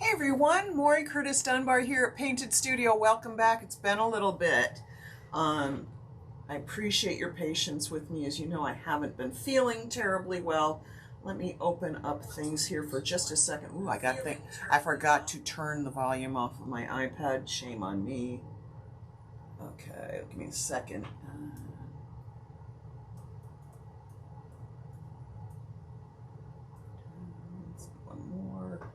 Hey everyone, Maury Curtis Dunbar here at Painted Studio. Welcome back. It's been a little bit. I appreciate your patience with me. As you know, I haven't been feeling terribly well. Let me open up things here for just a second. Ooh, I forgot to turn the volume off of my iPad. Shame on me. Okay, give me a second. One more.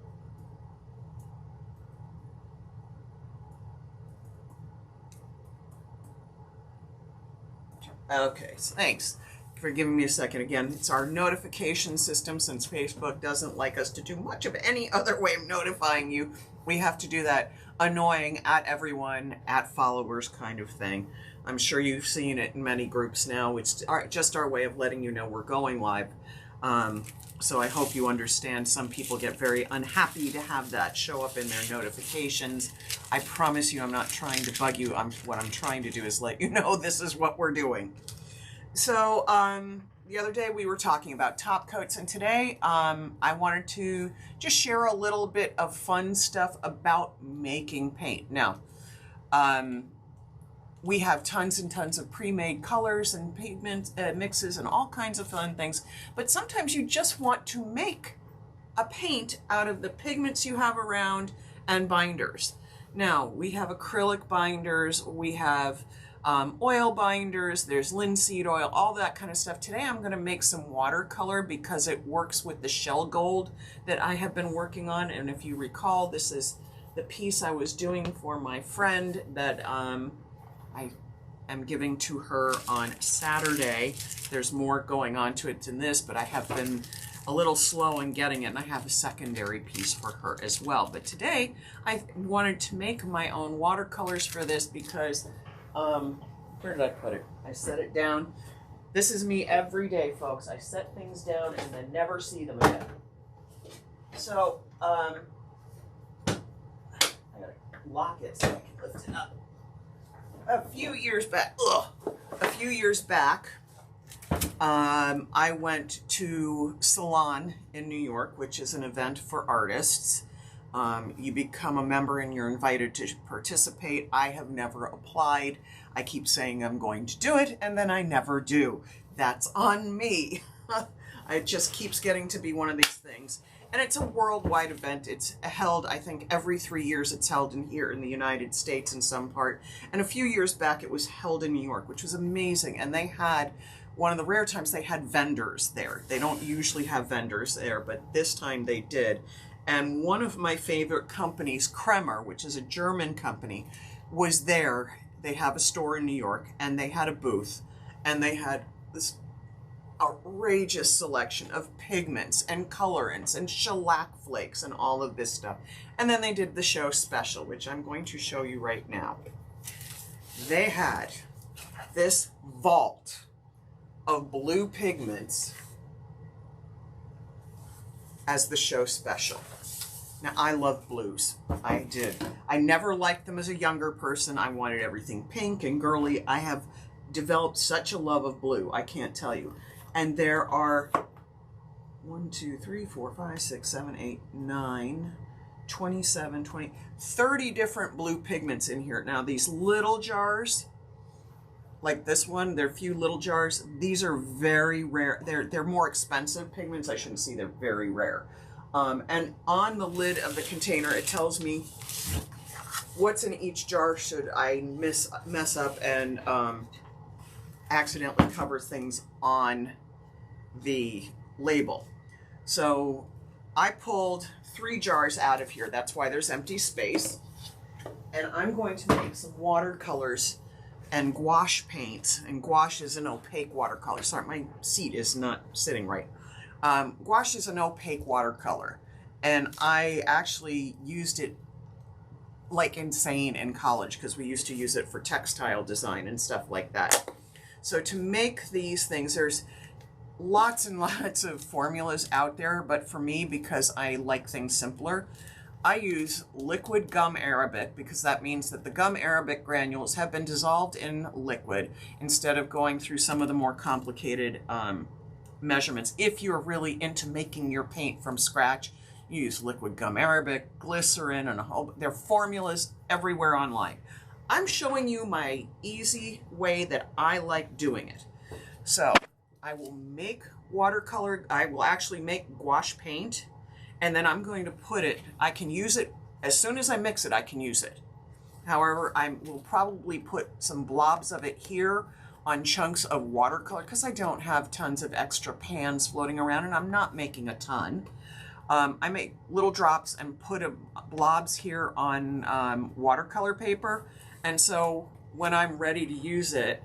Okay, thanks for giving me a second again. It's our notification system. Since Facebook doesn't like us to do much of any other way of notifying you, we have to do that annoying at everyone, at followers kind of thing. I'm sure you've seen it in many groups now. It's just our way of letting you know we're going live. So I hope you understand. Some people get very unhappy to have that show up in their notifications. I promise you I'm not trying to bug you. What I'm trying to do is let you know this is what we're doing. So the other day we were talking about top coats, and today I wanted to just share a little bit of fun stuff about making paint. Now, we have tons and tons of pre-made colors and pigment mixes and all kinds of fun things, but sometimes you just want to make a paint out of the pigments you have around and binders. Now, we have acrylic binders, we have oil binders, there's linseed oil, all that kind of stuff. Today I'm going to make some watercolor because it works with the shell gold that I have been working on. And if you recall, this is the piece I was doing for my friend that I am giving to her on Saturday. There's more going on to it than this, but I have been a little slow in getting it, and I have a secondary piece for her as well. But today I wanted to make my own watercolors for this because, where did I put it? I set it down. This is me every day, folks. I set things down and then never see them again. So, I gotta lock it so I can lift it up. A few years back, I went to Salon in New York, which is an event for artists. You become a member and you're invited to participate. I have never applied. I keep saying I'm going to do it, and then I never do. That's on me. It just keeps getting to be one of these things. And it's a worldwide event. It's held, I think, every 3 years. It's held here in the United States in some part. And a few years back, it was held in New York, which was amazing. And they had, one of the rare times, they had vendors there. They don't usually have vendors there, but this time they did. And one of my favorite companies, Kremer, which is a German company, was there. They have a store in New York, and they had a booth. And they had this outrageous selection of pigments and colorants and shellac flakes and all of this stuff. And then they did the show special, which I'm going to show you right now. They had this vault of blue pigments as the show special. Now, I love blues. I did. I never liked them as a younger person. I wanted everything pink and girly. I have developed such a love of blue, I can't tell you. And there are 1, 2, 3, 4, 5, 6, 7, 8, 9, 27, 20, 30 different blue pigments in here. Now, these little jars, like this one, they're a few little jars. These are very rare. They're more expensive pigments. I shouldn't say they're very rare. And on the lid of the container, it tells me what's in each jar should I mess up and accidentally cover things on the label. So I pulled 3 jars out of here. That's why there's empty space. And I'm going to make some watercolors and gouache paints. And gouache is an opaque watercolor. Sorry, my seat is not sitting right. Gouache is an opaque watercolor. And I actually used it like insane in college because we used to use it for textile design and stuff like that. So to make these things, there's lots and lots of formulas out there, but for me, because I like things simpler, I use liquid gum arabic because that means that the gum arabic granules have been dissolved in liquid instead of going through some of the more complicated measurements. If you're really into making your paint from scratch, You use liquid gum arabic, glycerin, and there are formulas everywhere online. I'm showing you my easy way that I like doing it. So I will make watercolor, I will actually make gouache paint, and then I'm going to put it, I can use it, as soon as I mix it, I can use it. However, I will probably put some blobs of it here on chunks of watercolor because I don't have tons of extra pans floating around, and I'm not making a ton. I make little drops and put blobs here on watercolor paper, and so when I'm ready to use it,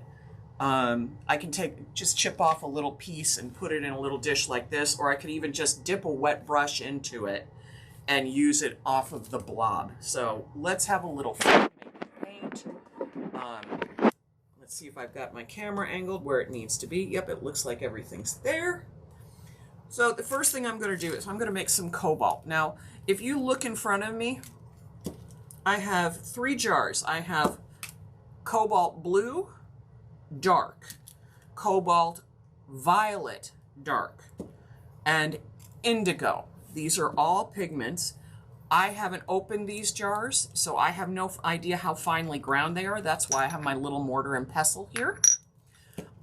I can just chip off a little piece and put it in a little dish like this, or I could even just dip a wet brush into it and use it off of the blob. So let's have a little fun making paint. Let's see if I've got my camera angled where it needs to be. Yep, it looks like everything's there. So the first thing I'm going to do is I'm going to make some cobalt. Now, if you look in front of me, I have 3 jars. I have cobalt blue, dark, cobalt violet, dark, and indigo. These are all pigments. I haven't opened these jars, so I have no idea how finely ground they are. That's why I have my little mortar and pestle here.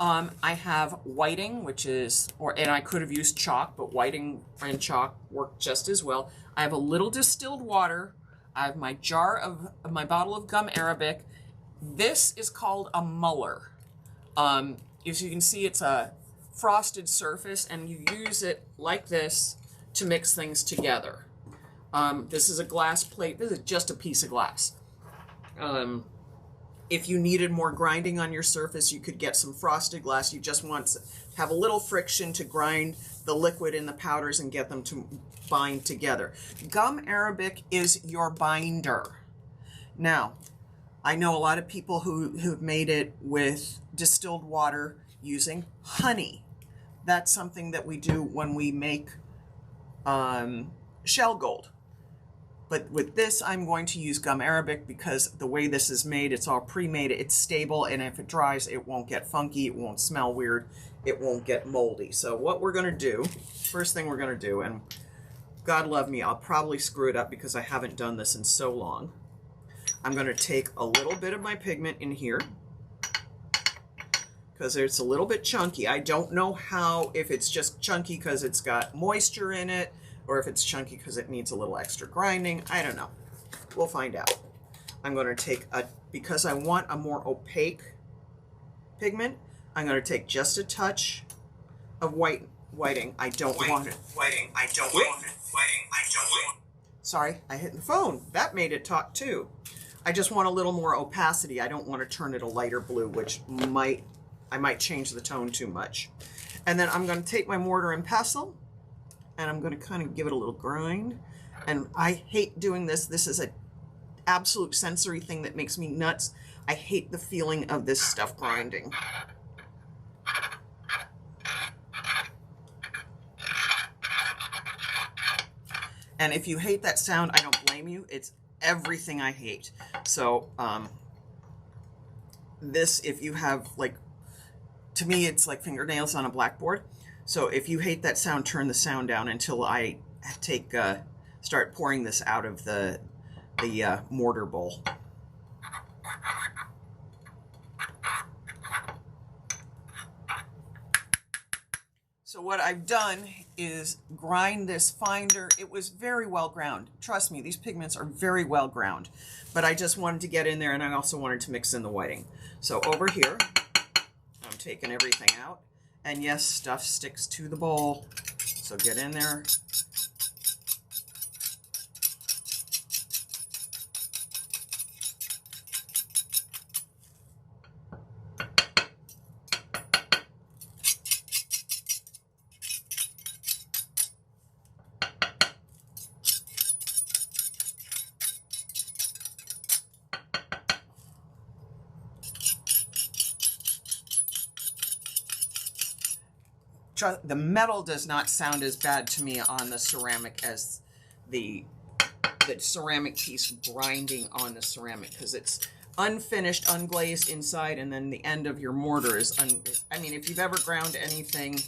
I have whiting, which is, and I could have used chalk, but whiting and chalk work just as well. I have a little distilled water. I have my jar of my bottle of gum arabic. This is called a muller. As you can see, it's a frosted surface, and you use it like this to mix things together. This is a glass plate. This is just a piece of glass. If you needed more grinding on your surface, you could get some frosted glass. You just want to have a little friction to grind the liquid in the powders and get them to bind together. Gum arabic is your binder. Now, I know a lot of people who've made it with distilled water using honey. That's something that we do when we make shell gold. But with this, I'm going to use gum arabic because the way this is made, it's all pre-made, it's stable, and if it dries, it won't get funky, it won't smell weird, it won't get moldy. So what we're going to do, first thing we're going to do, and God love me, I'll probably screw it up because I haven't done this in so long. I'm going to take a little bit of my pigment in here because it's a little bit chunky. I don't know if it's just chunky because it's got moisture in it, or if it's chunky because it needs a little extra grinding. I don't know. We'll find out. I'm going to take because I want a more opaque pigment, I'm going to take just a touch of whiting. I don't want it. Sorry, I hit the phone. That made it talk too. I just want a little more opacity. I don't want to turn it a lighter blue, which I might change the tone too much. And then I'm going to take my mortar and pestle, and I'm going to kind of give it a little grind. And I hate doing this. This is an absolute sensory thing that makes me nuts. I hate the feeling of this stuff grinding. And if you hate that sound, I don't blame you. It's everything I hate. So this, if you have, like, to me, it's like fingernails on a blackboard. So if you hate that sound, turn the sound down until I start pouring this out of the mortar bowl. So what I've done is grind this finder. It was very well ground. Trust me, these pigments are very well ground. But I just wanted to get in there, and I also wanted to mix in the whiting. So over here, I'm taking everything out. And yes, stuff sticks to the bowl, so get in there. The metal does not sound as bad to me on the ceramic as the ceramic piece grinding on the ceramic, because it's unfinished, unglazed inside, and then the end of your mortar is I mean, if you've ever ground anything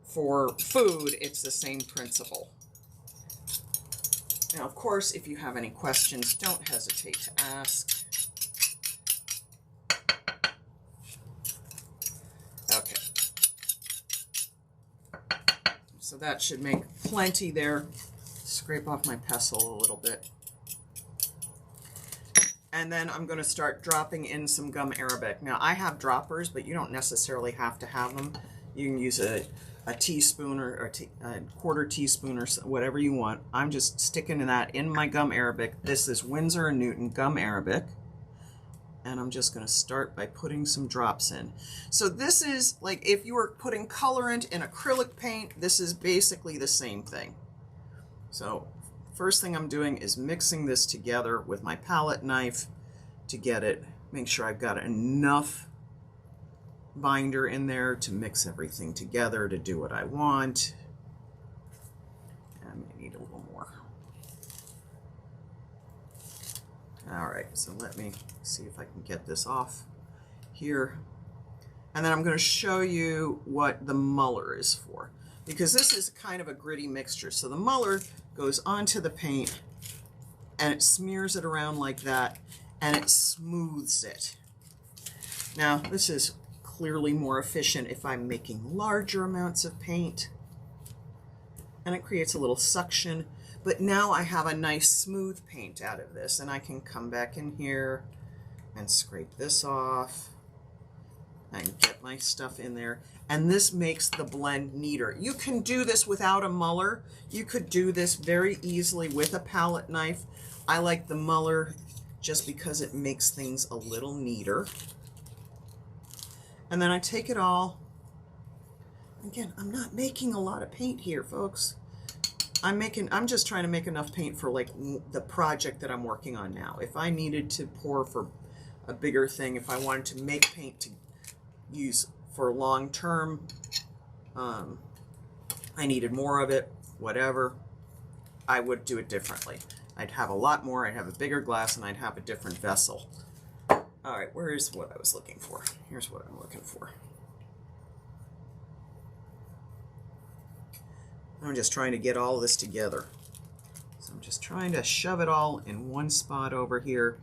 for food, it's the same principle. Now, of course, if you have any questions, don't hesitate to ask. Okay. So that should make plenty there. Scrape off my pestle a little bit. And then I'm going to start dropping in some gum arabic. Now, I have droppers, but you don't necessarily have to have them. You can use a teaspoon or a quarter teaspoon or whatever you want. I'm just sticking that in my gum arabic. This is Winsor & Newton gum arabic. And I'm just going to start by putting some drops in. So this is like if you were putting colorant in acrylic paint, this is basically the same thing. So first thing I'm doing is mixing this together with my palette knife to get it, make sure I've got enough binder in there to mix everything together to do what I want. I may need a little more. All right, so let me see if I can get this off here. And then I'm going to show you what the muller is for, because this is kind of a gritty mixture. So the muller goes onto the paint and it smears it around like that and it smooths it. Now, this is clearly more efficient if I'm making larger amounts of paint, and it creates a little suction. But now I have a nice smooth paint out of this, and I can come back in here and scrape this off and get my stuff in there. And this makes the blend neater. You can do this without a muller. You could do this very easily with a palette knife. I like the muller just because it makes things a little neater. And then I take it all. Again, I'm not making a lot of paint here, folks. I'm just trying to make enough paint for like the project that I'm working on now. If I needed to pour for a bigger thing, if I wanted to make paint to use for long term, I needed more of it, whatever, I would do it differently. I'd have a lot more, I'd have a bigger glass, and I'd have a different vessel. All right, where is what I was looking for? Here's what I'm looking for. I'm just trying to get all this together. So I'm just trying to shove it all in one spot over here.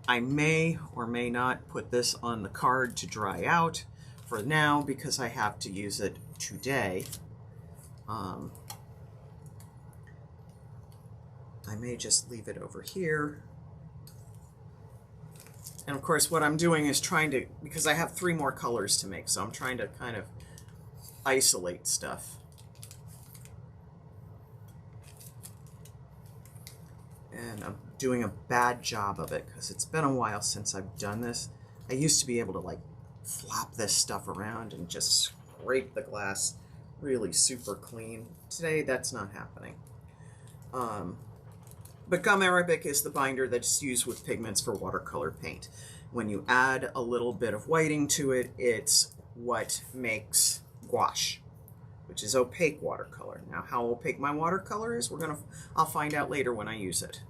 I may or may not put this on the card to dry out for now because I have to use it today. I may just leave it over here. And of course what I'm doing is trying to, because I have 3 more colors to make, so I'm trying to kind of isolate stuff. And I'm doing a bad job of it because it's been a while since I've done this. I used to be able to like flop this stuff around and just scrape the glass really super clean. Today that's not happening. But gum arabic is the binder that's used with pigments for watercolor paint. When you add a little bit of whiting to it, it's what makes gouache, which is opaque watercolor. Now, how opaque my watercolor is, I'll find out later when I use it.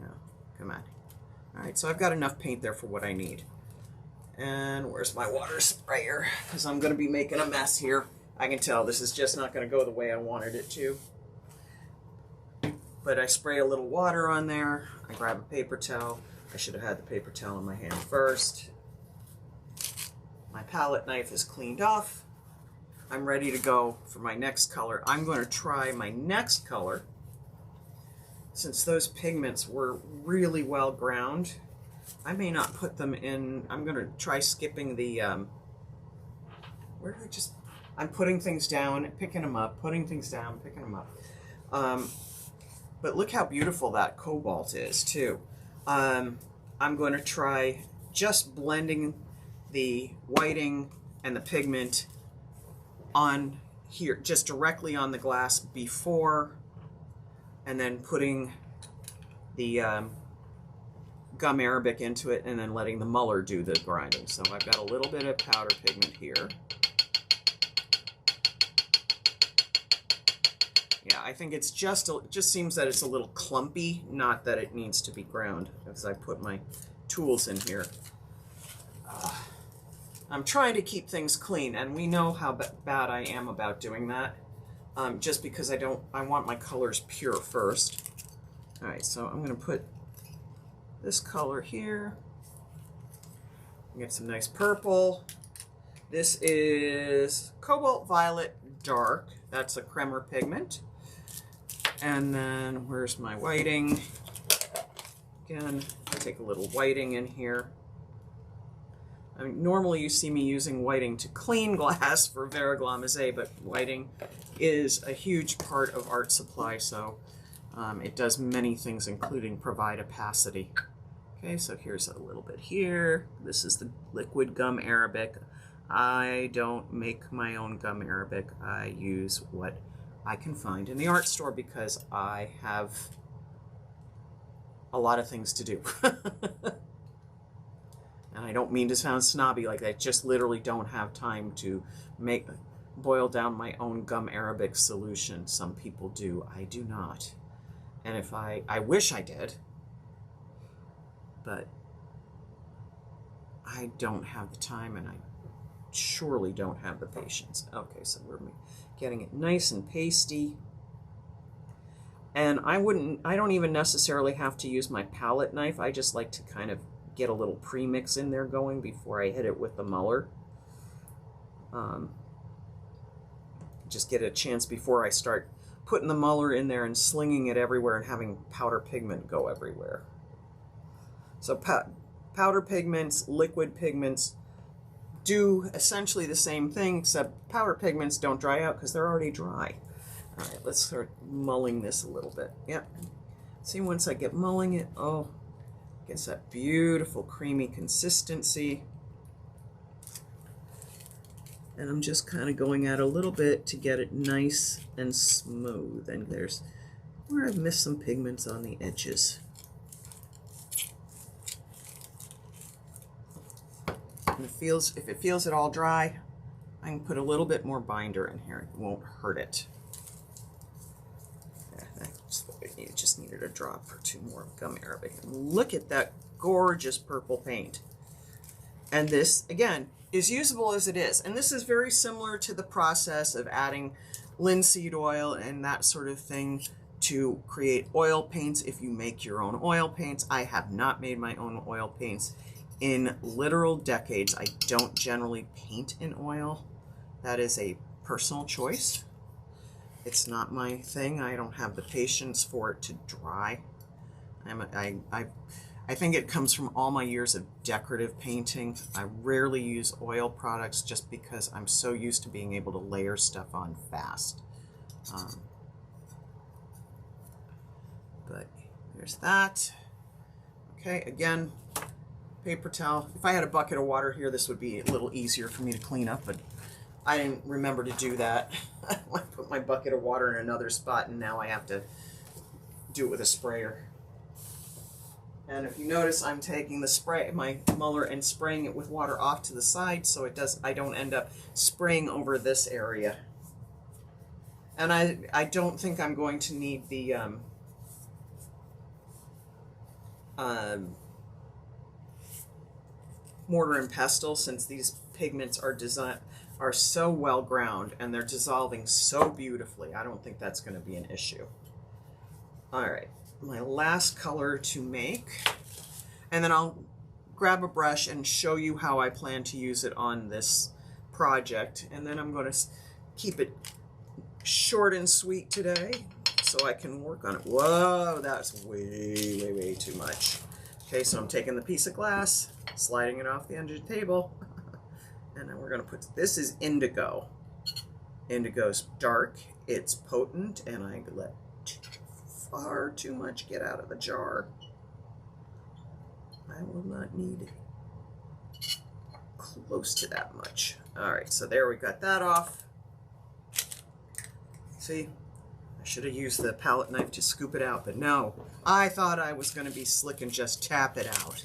Now, come on. All right, so I've got enough paint there for what I need. And where's my water sprayer? Because I'm going to be making a mess here. I can tell this is just not going to go the way I wanted it to. But I spray a little water on there. I grab a paper towel. I should have had the paper towel in my hand first. My palette knife is cleaned off. I'm ready to go for my next color. I'm going to try my next color. Since those pigments were really well ground, I may not put them in. I'm going to try skipping the, I'm putting things down, picking them up, putting things down, picking them up. But look how beautiful that cobalt is too. I'm going to try just blending the whiting and the pigment on here, just directly on the glass before, and then putting the gum arabic into it and then letting the muller do the grinding. So I've got a little bit of powder pigment here. Yeah, I think it's just seems that it's a little clumpy, not that it needs to be ground, as I put my tools in here. I'm trying to keep things clean, and we know how bad I am about doing that. just because I want my colors pure first. All right, so I'm gonna put this color here. Get some nice purple. This is Cobalt Violet Dark. That's a Kremer pigment. And then where's my whiting? Again, take a little whiting in here. I mean, normally you see me using whiting to clean glass for verglas, but whiting is a huge part of art supply, so it does many things, including provide opacity. Okay, so here's a little bit here. This is the liquid gum arabic. I don't make my own gum arabic. I use what I can find in the art store because I have a lot of things to do. And I don't mean to sound snobby like that. I just literally don't have time to boil down my own gum arabic solution. Some people do. I do not. And if I wish I did, but I don't have the time, and I surely don't have the patience. Okay, so we're getting it nice and pasty. And I don't even necessarily have to use my palette knife. I just like to kind of get a little premix in there going before I hit it with the muller. Just get a chance before I start putting the muller in there and slinging it everywhere and having powder pigment go everywhere. So powder pigments, liquid pigments do essentially the same thing, except powder pigments don't dry out because they're already dry. All right, let's start mulling this a little bit. Yep. See, once I get mulling it, oh, it gets that beautiful creamy consistency. And I'm just kind of going out a little bit to get it nice and smooth. And there's where I've missed some pigments on the edges. And if it feels at all dry, I can put a little bit more binder in here. It won't hurt it. Yeah, that's what we need. Just needed a drop or two more of gum arabic. And look at that gorgeous purple paint. And this, again, is usable as it is. And this is very similar to the process of adding linseed oil and that sort of thing to create oil paints if you make your own oil paints. I have not made my own oil paints in literal decades. I don't generally paint in oil. That is a personal choice. It's not my thing. I don't have the patience for it to dry. I think it comes from all my years of decorative painting. I rarely use oil products just because I'm so used to being able to layer stuff on fast. But there's that. Okay, again, paper towel. If I had a bucket of water here, this would be a little easier for me to clean up, but I didn't remember to do that. I put my bucket of water in another spot, and now I have to do it with a sprayer. And if you notice, I'm taking my muller and spraying it with water off to the side so I don't end up spraying over this area. And I don't think I'm going to need the mortar and pestle, since these pigments are so well ground and they're dissolving so beautifully. I don't think that's going to be an issue. All right, my last color to make, and then I'll grab a brush and show you how I plan to use it on this project. And then I'm going to keep it short and sweet today so I can work on it. Whoa, that's way too much. Okay, so I'm taking the piece of glass, sliding it off the end of the table, and then we're going to put, this is indigo. Indigo's dark, it's potent, and I let far too much get out of the jar. I will not need close to that much. All right, so there we got that off. See, I should have used the palette knife to scoop it out, but no. I thought I was going to be slick and just tap it out.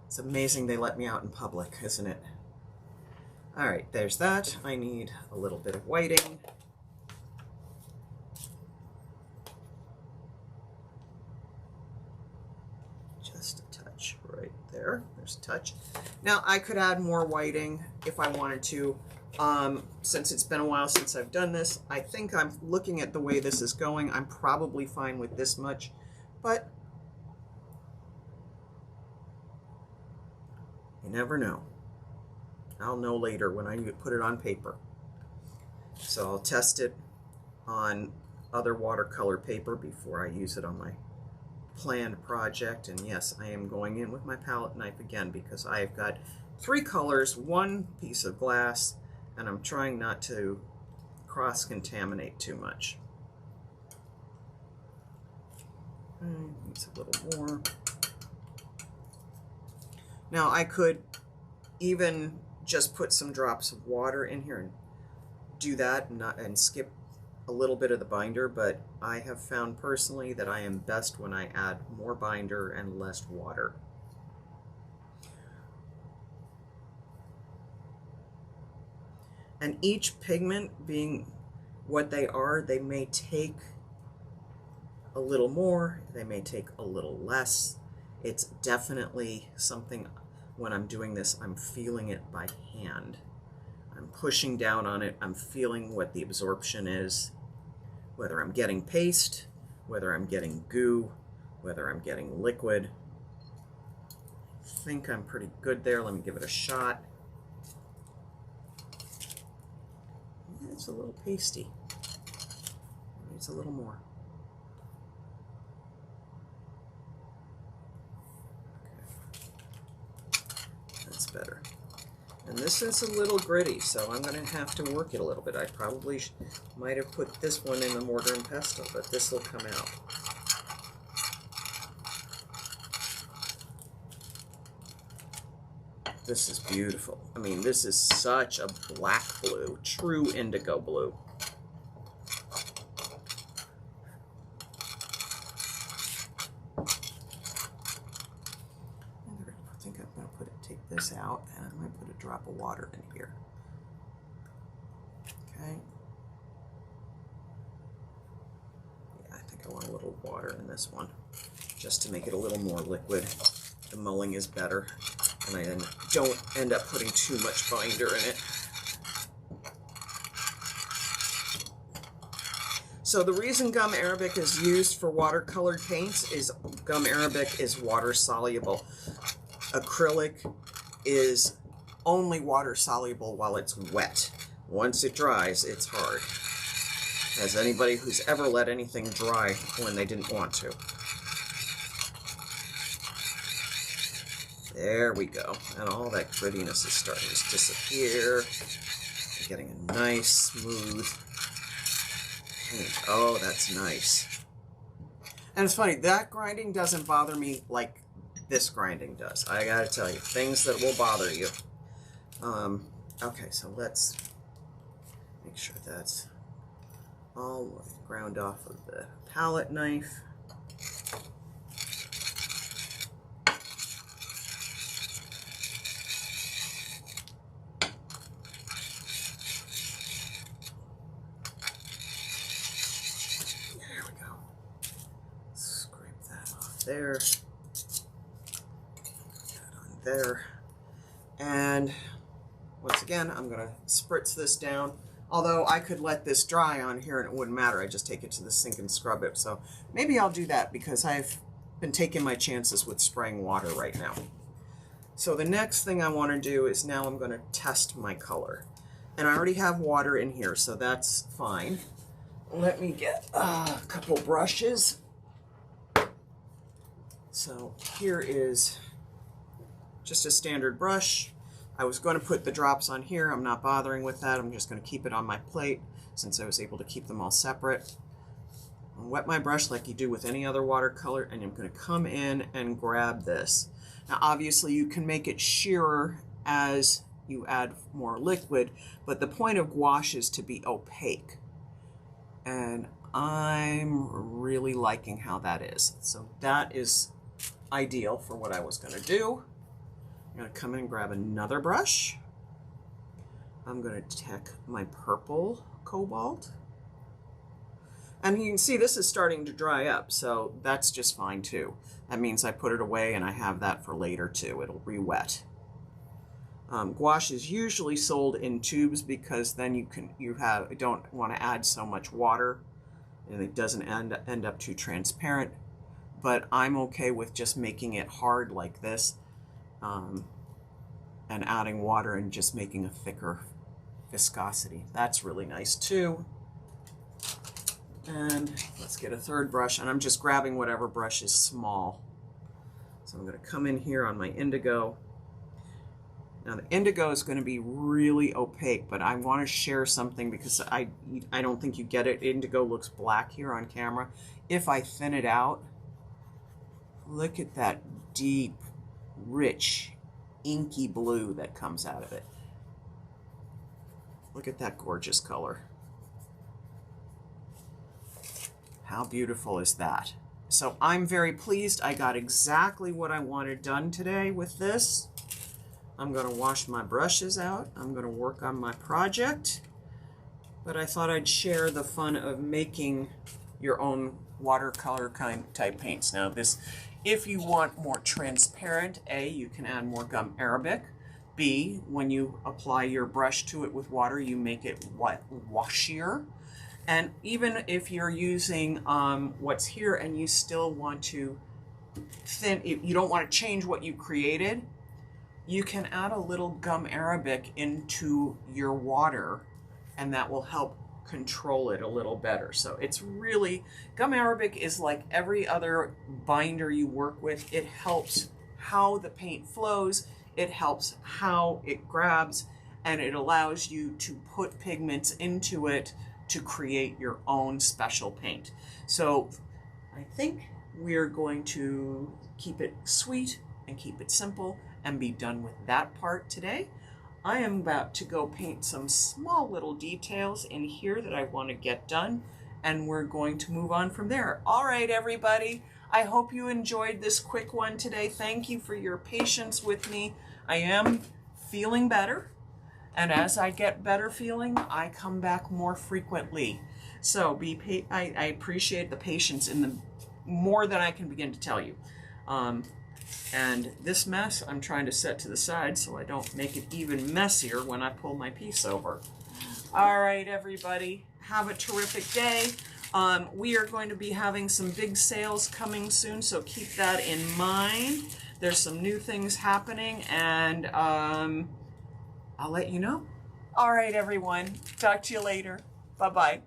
It's amazing they let me out in public, isn't it? All right, there's that. I need a little bit of whiting. Just a touch right there. There's a touch. Now, I could add more whiting if I wanted to. Since it's been a while since I've done this, I think I'm looking at the way this is going. I'm probably fine with this much, but you never know. I'll know later when I put it on paper. So I'll test it on other watercolor paper before I use it on my planned project. And yes, I am going in with my palette knife again because I've got 3 colors, 1 piece of glass, and I'm trying not to cross-contaminate too much. Needs a little more. Now I could even just put some drops of water in here and do that and skip a little bit of the binder, but I have found personally that I am best when I add more binder and less water. And each pigment being what they are, they may take a little more, they may take a little less. It's definitely something, when I'm doing this, I'm feeling it by hand. I'm pushing down on it, I'm feeling what the absorption is, whether I'm getting paste, whether I'm getting goo, whether I'm getting liquid. I think I'm pretty good there. Let me give it a shot. It's a little pasty. It needs a little more. Okay. That's better. And this is a little gritty, so I'm going to have to work it a little bit. I probably might have put this one in the mortar and pestle, but this will come out. This is beautiful. I mean, this is such a black blue, true indigo blue. I think I'm going to take this out, and I might put a drop of water in here. Okay. Yeah, I think I want a little water in this one, just to make it a little more liquid. The mulling is better, and I then don't end up putting too much binder in it. So the reason gum arabic is used for watercolored paints is gum arabic is water soluble. Acrylic is only water soluble while it's wet. Once it dries, it's hard. As anybody who's ever let anything dry when they didn't want to. There we go. And all that grittiness is starting to disappear. We're getting a nice, smooth paint. Oh, that's nice. And it's funny, that grinding doesn't bother me like this grinding does. I gotta tell you, things that will bother you. Okay, so let's make sure that's all ground off of the palette knife. There, that on there, and once again I'm going to spritz this down, although I could let this dry on here and it wouldn't matter. I just take it to the sink and scrub it. So maybe I'll do that because I've been taking my chances with spraying water right now. So the next thing I want to do is now I'm going to test my color, and I already have water in here, so that's fine. Let me get a couple brushes. So here is just a standard brush. I was going to put the drops on here. I'm not bothering with that. I'm just going to keep it on my plate since I was able to keep them all separate. I'll wet my brush like you do with any other watercolor, and I'm going to come in and grab this. Now obviously you can make it sheerer as you add more liquid, but the point of gouache is to be opaque. And I'm really liking how that is. So that is ideal for what I was going to do. I'm going to come in and grab another brush. I'm going to take my purple cobalt. And you can see this is starting to dry up, so that's just fine too. That means I put it away and I have that for later too. It'll re-wet. Gouache is usually sold in tubes because then you don't want to add so much water and it doesn't end up too transparent. But I'm okay with just making it hard like this, and adding water and just making a thicker viscosity. That's really nice too. And let's get a third brush, and I'm just grabbing whatever brush is small. So I'm going to come in here on my indigo. Now the indigo is going to be really opaque, but I want to share something because I don't think you get it. Indigo looks black here on camera. If I thin it out, look at that deep, rich, inky blue that comes out of it. Look at that gorgeous color. How beautiful is that? So I'm very pleased. I got exactly what I wanted done today with this. I'm going to wash my brushes out. I'm going to work on my project. But I thought I'd share the fun of making your own watercolor type paints. Now this, if you want more transparent, A, you can add more gum arabic. B, when you apply your brush to it with water, you make it washier. And even if you're using what's here and you still want to you don't want to change what you created, you can add a little gum arabic into your water and that will help control it a little better. So it's really, gum arabic is like every other binder you work with. It helps how the paint flows, it helps how it grabs, and it allows you to put pigments into it to create your own special paint. So I think we're going to keep it sweet and keep it simple and be done with that part today. I am about to go paint some small little details in here that I want to get done, and we're going to move on from there. All right, everybody, I hope you enjoyed this quick one today. Thank you for your patience with me. I am feeling better. And as I get better feeling, I come back more frequently. So I appreciate the patience in the more than I can begin to tell you. And this mess I'm trying to set to the side so I don't make it even messier when I pull my piece over. All right, everybody, have a terrific day. We are going to be having some big sales coming soon, so keep that in mind. There's some new things happening, and I'll let you know. All right, everyone. Talk to you later. Bye-bye.